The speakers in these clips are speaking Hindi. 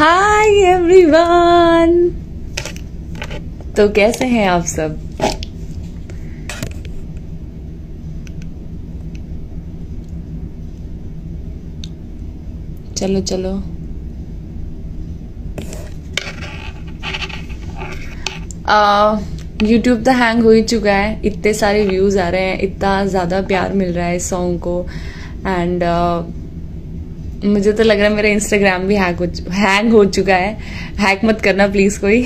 Hi everyone. तो कैसे हैं आप सब? चलो चलो, यूट्यूब तो हैंग हो ही चुका है। इतने सारे व्यूज आ रहे हैं, इतना ज़्यादा प्यार मिल रहा है इस सॉन्ग को। एंड मुझे तो लग रहा है मेरा इंस्टाग्राम भी हैंग हो चुका है। हैक मत करना प्लीज़ कोई।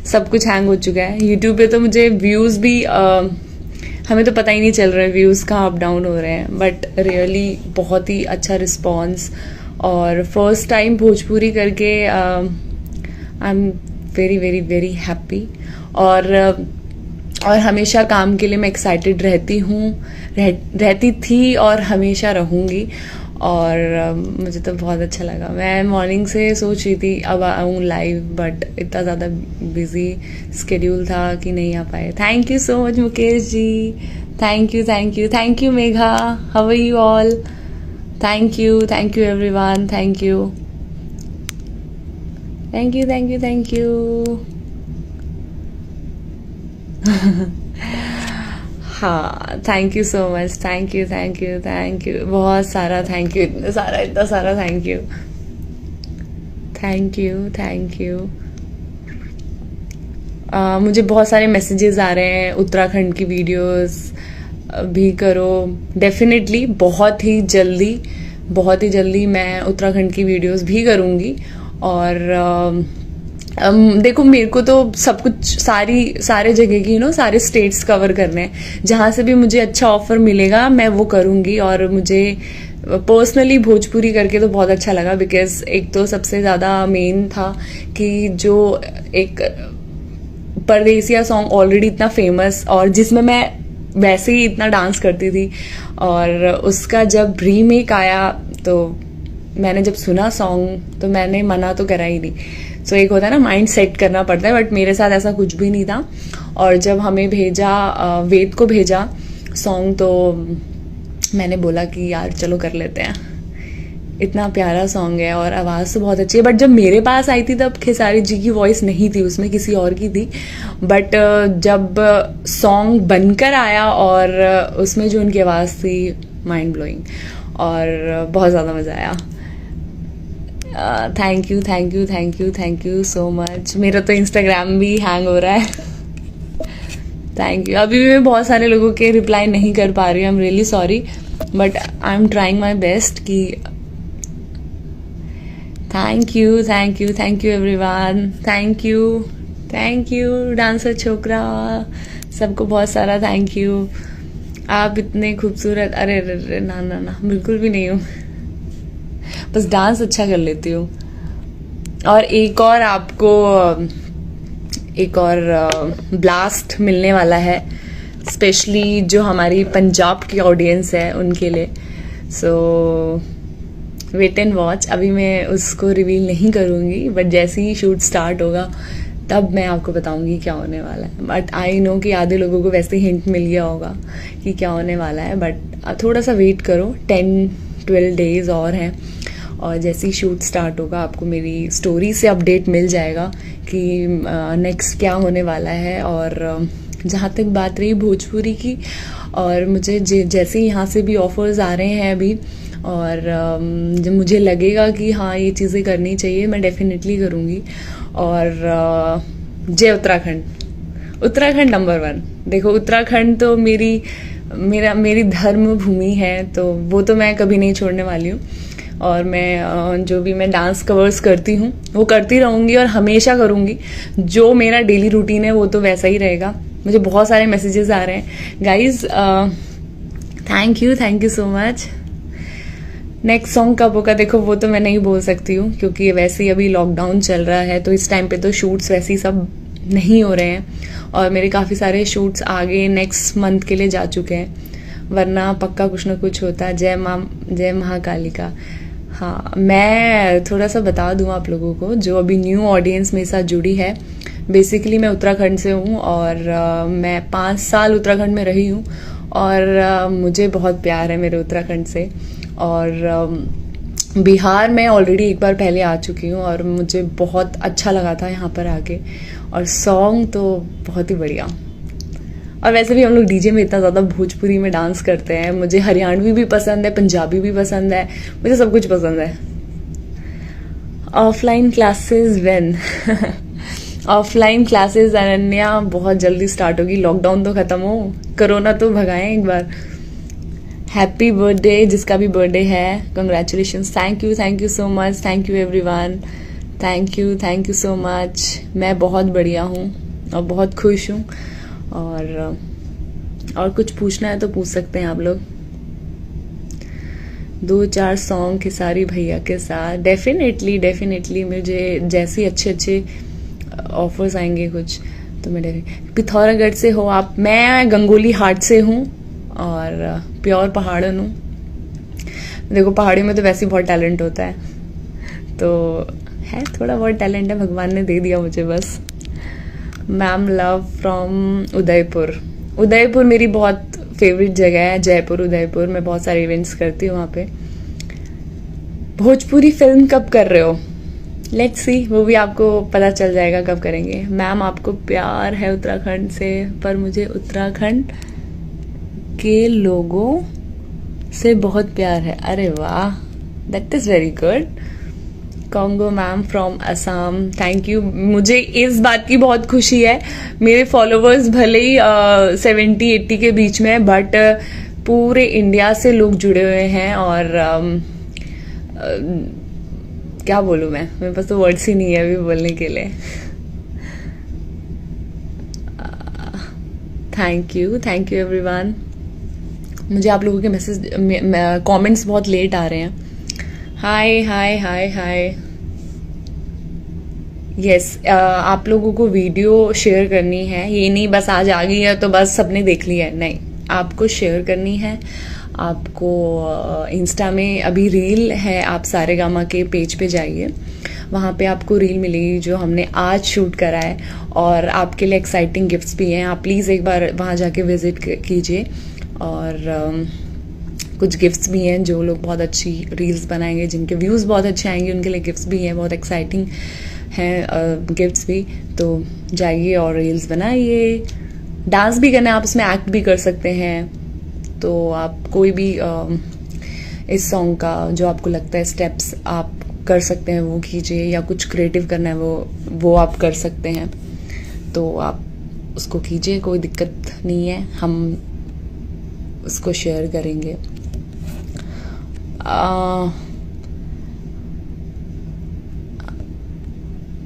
सब कुछ हैंग हो चुका है। यूट्यूब पे तो मुझे व्यूज़ भी हमें तो पता ही नहीं चल रहा है व्यूज़ कहाँ अप डाउन हो रहे हैं। बट रियली बहुत ही अच्छा रिस्पॉन्स, और फर्स्ट टाइम भोजपुरी करके I am very very very happy. और हमेशा काम के लिए मैं एक्साइटेड रहती थी और हमेशा रहूँगी। और मुझे तो बहुत अच्छा लगा। मैं मॉर्निंग से सोच रही थी अब आऊँ लाइव, बट इतना ज़्यादा बिजी स्केड्यूल था कि नहीं आ पाए। Thank you so much Mukesh ji, thank you thank you thank you Megha, how are you all? Thank you everyone, thank you thank you thank you thank you. हाँ, thank you so much, thank you बहुत सारा थैंक यू, इतना सारा थैंक यू। मुझे बहुत सारे मैसेजेस आ रहे हैं उत्तराखंड की वीडियोस भी करो। डेफिनेटली बहुत ही जल्दी मैं उत्तराखंड की वीडियोस भी करूँगी। और देखो, मेरे को तो सब कुछ सारे जगह की सारे स्टेट्स कवर करने हैं। जहाँ से भी मुझे अच्छा ऑफर मिलेगा मैं वो करूँगी। और मुझे पर्सनली भोजपुरी करके तो बहुत अच्छा लगा, बिकॉज एक तो सबसे ज़्यादा मेन था कि जो एक परदेसिया सॉन्ग ऑलरेडी इतना फेमस, और जिसमें मैं वैसे ही इतना डांस करती थी, और उसका जब रीमेक आया तो मैंने जब सुना सॉन्ग तो मैंने मना तो करा ही नहीं। सो एक होता है ना, माइंड सेट करना पड़ता है, बट मेरे साथ ऐसा कुछ भी नहीं था। और जब हमें वेद को भेजा सॉन्ग, तो मैंने बोला कि यार चलो कर लेते हैं। इतना प्यारा सॉन्ग है और आवाज़ तो बहुत अच्छी है। बट जब मेरे पास आई थी तब खेसारी जी की वॉइस नहीं थी उसमें, किसी और की थी। बट जब सॉन्ग बनकर आया और उसमें जो उनकी आवाज़ थी, माइंड ब्लोइंग, और बहुत ज़्यादा मज़ा आया। Thank you so much. मेरा तो इंस्टाग्राम भी हैंग हो रहा है। Thank you. अभी भी मैं बहुत सारे लोगों के रिप्लाई नहीं कर पा रही हूँ, I am really sorry, but I am trying my best कि thank you everyone, thank you dancer छोकरा, सबको बहुत सारा थैंक यू। आप इतने खूबसूरत, अरे ना बिल्कुल भी नहीं हूँ, बस डांस अच्छा कर लेती हूँ। और एक और ब्लास्ट मिलने वाला है, स्पेशली जो हमारी पंजाब की ऑडियंस है उनके लिए। सो वेट एंड वॉच। अभी मैं उसको रिवील नहीं करूँगी, बट जैसे ही शूट स्टार्ट होगा तब मैं आपको बताऊंगी क्या होने वाला है। बट आई नो कि आधे लोगों को वैसे हिंट मिल गया होगा कि क्या होने वाला है, बट थोड़ा सा वेट करो। 10-12 डेज और हैं, और जैसे ही शूट स्टार्ट होगा आपको मेरी स्टोरी से अपडेट मिल जाएगा कि नेक्स्ट क्या होने वाला है। और जहाँ तक बात रही भोजपुरी की, और मुझे जैसे ही यहाँ से भी ऑफर्स आ रहे हैं अभी, और जब मुझे लगेगा कि हाँ ये चीज़ें करनी चाहिए, मैं डेफिनेटली करूँगी। और जय उत्तराखंड नंबर 1। देखो, उत्तराखंड तो मेरी धर्म भूमि है, तो वो तो मैं कभी नहीं छोड़ने वाली हूँ। और मैं जो भी मैं डांस कवर्स करती हूँ वो करती रहूँगी और हमेशा करूँगी। जो मेरा डेली रूटीन है वो तो वैसा ही रहेगा। मुझे बहुत सारे मैसेजेस आ रहे हैं guys, thank you so much. Next song कब होगा देखो, वो तो मैं नहीं बोल सकती हूँ, क्योंकि वैसे ही अभी लॉकडाउन चल रहा है, तो इस टाइम पे तो शूट्स वैसे ही सब नहीं हो रहे हैं। और मेरे काफ़ी सारे शूट्स आगे नेक्स्ट मंथ के लिए जा चुके हैं, वरना पक्का कुछ ना कुछ होता। जय महाकाली का। हाँ, मैं थोड़ा सा बता दूँ आप लोगों को, जो अभी न्यू ऑडियंस मेरे साथ जुड़ी है। बेसिकली मैं उत्तराखंड से हूँ, और मैं 5 साल उत्तराखंड में रही हूँ, और मुझे बहुत प्यार है मेरे उत्तराखंड से। और बिहार में ऑलरेडी एक बार पहले आ चुकी हूँ और मुझे बहुत अच्छा लगा था यहाँ पर आके, और सॉन्ग तो बहुत ही बढ़िया। और वैसे भी हम लोग डीजे में इतना ज़्यादा भोजपुरी में डांस करते हैं। मुझे हरियाणवी भी पसंद है, पंजाबी भी पसंद है, मुझे सब कुछ पसंद है। Offline classes when? Offline classes Ananya बहुत जल्दी स्टार्ट होगी, लॉकडाउन तो खत्म हो, कोरोना तो भगाएं एक बार। हैप्पी बर्थडे जिसका भी बर्थडे है, congratulations. Thank you so much, thank you everyone, thank you so much. मैं बहुत बढ़िया हूँ और बहुत खुश हूँ। और कुछ पूछना है तो पूछ सकते हैं आप लोग। 2-4 सॉन्ग खेसारी भैया के साथ डेफिनेटली मुझे जैसे अच्छे ऑफर्स आएंगे कुछ तो मैं पिथौरागढ़ से हो आप? मैं गंगोली हाट से हूँ और प्योर पहाड़न हूँ। देखो पहाड़ी में तो वैसे ही बहुत टैलेंट होता है, तो है थोड़ा बहुत टैलेंट है, भगवान ने दे दिया मुझे बस। मैम लव फ्रॉम उदयपुर मेरी बहुत फेवरेट जगह है, जयपुर उदयपुर। मैं बहुत सारे इवेंट्स करती हूँ वहाँ पे। भोजपुरी फिल्म कब कर रहे हो? लेट्स सी, वो भी आपको पता चल जाएगा कब करेंगे। मैम आपको प्यार है उत्तराखंड से, पर मुझे उत्तराखंड के लोगों से बहुत प्यार है। अरे वाह, that is very good. Congo ma'am from Assam, thank you. मुझे इस बात की बहुत खुशी है, मेरे फॉलोवर्स भले ही 70-80 के बीच में है, बट पूरे इंडिया से लोग जुड़े हुए हैं। और क्या बोलूं मैं, मेरे पास तो वर्ड्स ही नहीं है अभी बोलने के लिए। Thank you everyone. मुझे आप लोगों के मैसेज कमेंट्स बहुत लेट आ रहे हैं। हाय। यस, आप लोगों को वीडियो शेयर करनी है, ये नहीं बस आज आ गई है तो बस सबने देख लिया है, नहीं, आपको शेयर करनी है। आपको इंस्टा में अभी रील है, आप सारेगामा के पेज पे जाइए, वहाँ पे आपको रील मिलेगी जो हमने आज शूट करा है, और आपके लिए एक्साइटिंग गिफ्ट्स भी हैं। आप प्लीज़ एक बार वहाँ जाके विजिट कीजिए। और कुछ गिफ्ट्स भी हैं, जो लोग बहुत अच्छी रील्स बनाएंगे, जिनके व्यूज़ बहुत अच्छे आएंगे, उनके लिए गिफ्ट्स भी हैं, बहुत एक्साइटिंग हैं गिफ्ट्स भी। तो जाइए और रील्स बनाइए। डांस भी करना है, आप उसमें एक्ट भी कर सकते हैं। तो आप कोई भी इस सॉन्ग का जो आपको लगता है स्टेप्स आप कर सकते हैं वो कीजिए, या कुछ क्रिएटिव करना है वो आप कर सकते हैं, तो आप उसको कीजिए, कोई दिक्कत नहीं है, हम उसको शेयर करेंगे।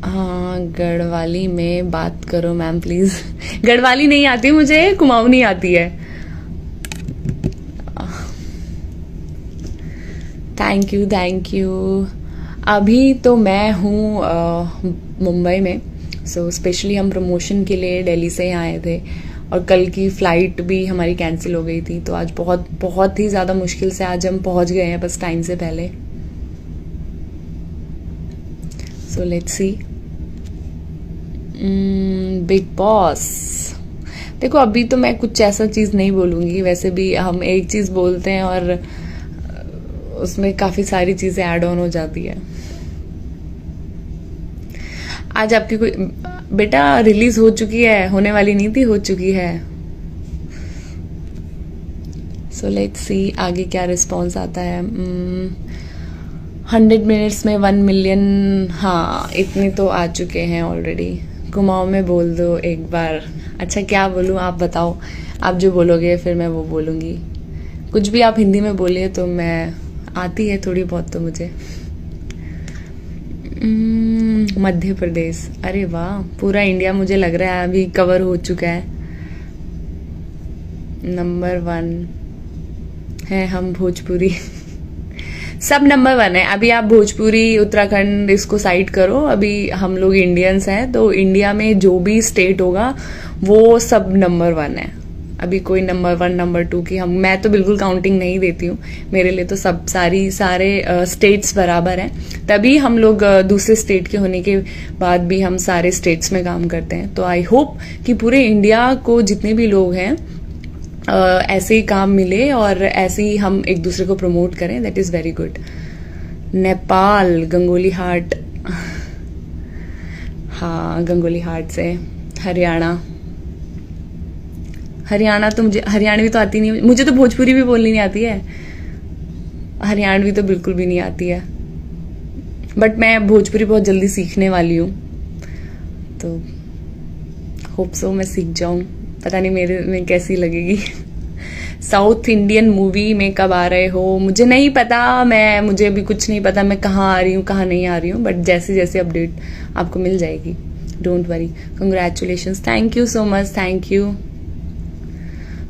हाँ, गढ़वाली में बात करो मैम प्लीज। गढ़वाली नहीं आती मुझे, कुमाऊनी आती है। Thank you. अभी तो मैं हूँ मुंबई में, सो स्पेशली हम प्रमोशन के लिए दिल्ली से यहाँ आए थे, और कल की फ्लाइट भी हमारी कैंसिल हो गई थी, तो आज बहुत ही ज़्यादा मुश्किल से आज हम पहुँच गए हैं, बस टाइम से पहले। So let's see. Big boss, देखो अभी तो मैं कुछ ऐसा चीज़ नहीं बोलूँगी, वैसे भी हम एक चीज़ बोलते हैं और उसमें काफ़ी सारी चीज़ें ऐड ऑन हो जाती है। आज आपकी कोई बेटा रिलीज हो चुकी है, होने वाली नहीं थी, हो चुकी है। सो लेट्स सी आगे क्या रिस्पॉन्स आता है। 100 मिनट्स में 1 मिलियन, हाँ इतने तो आ चुके हैं ऑलरेडी। कुमाऊं में बोल दो एक बार। अच्छा क्या बोलूँ, आप बताओ, आप जो बोलोगे फिर मैं वो बोलूँगी। कुछ भी आप हिंदी में बोलिए तो मैं, आती है थोड़ी बहुत तो मुझे। मध्य प्रदेश, अरे वाह, पूरा इंडिया मुझे लग रहा है अभी कवर हो चुका है। नंबर 1 है हम भोजपुरी। सब नंबर 1 है अभी। आप भोजपुरी उत्तराखंड इसको साइड करो, अभी हम लोग इंडियंस हैं, तो इंडिया में जो भी स्टेट होगा वो सब नंबर 1 है। अभी कोई नंबर 1 नंबर 2 की मैं तो बिल्कुल काउंटिंग नहीं देती हूँ। मेरे लिए तो सब सारे स्टेट्स बराबर हैं, तभी हम लोग दूसरे स्टेट के होने के बाद भी हम सारे स्टेट्स में काम करते हैं। तो आई होप कि पूरे इंडिया को जितने भी लोग हैं ऐसे ही काम मिले और ऐसे ही हम एक दूसरे को प्रमोट करें। That is very good. Nepal, Gangoli Hat, हाँ गंगोली हाट से। हरियाणा, हरियाणा तो मुझे हरियाणवी तो आती नहीं, मुझे तो भोजपुरी भी बोलनी नहीं आती है, हरियाणवी तो बिल्कुल भी नहीं आती है, बट मैं भोजपुरी बहुत जल्दी सीखने वाली हूँ, तो होप सो मैं सीख जाऊँ, पता नहीं मेरे में कैसी लगेगी। साउथ इंडियन मूवी में कब आ रहे हो? मुझे नहीं पता, मुझे अभी कुछ नहीं पता मैं कहाँ आ रही हूँ कहाँ नहीं आ रही हूँ, बट जैसे जैसे अपडेट आपको मिल जाएगी, don't worry. Congratulations, thank you so much, thank you.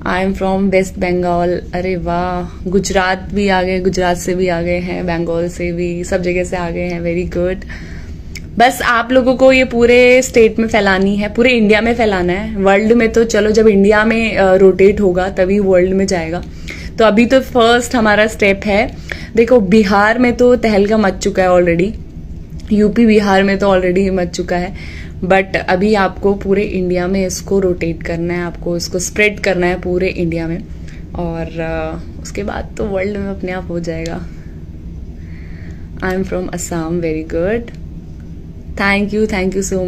I am from West Bengal, अरे वाह, गुजरात भी आ गए, गुजरात से भी आ गए हैं, बंगाल से भी, सब जगह से आ गए हैं, वेरी गुड। बस आप लोगों को ये पूरे स्टेट में फैलानी है, पूरे इंडिया में फैलाना है, वर्ल्ड में तो चलो जब इंडिया में रोटेट होगा तभी वर्ल्ड में जाएगा, तो अभी तो फर्स्ट हमारा स्टेप है। देखो बिहार में तो तहलका मच चुका है ऑलरेडी, यूपी बिहार में तो ऑलरेडी मच चुका है, बट अभी आपको पूरे इंडिया में इसको रोटेट करना है, आपको इसको स्प्रेड करना है पूरे इंडिया में, और उसके बाद तो वर्ल्ड में अपने आप हो जाएगा। आई am from Assam, very good, thank you so much.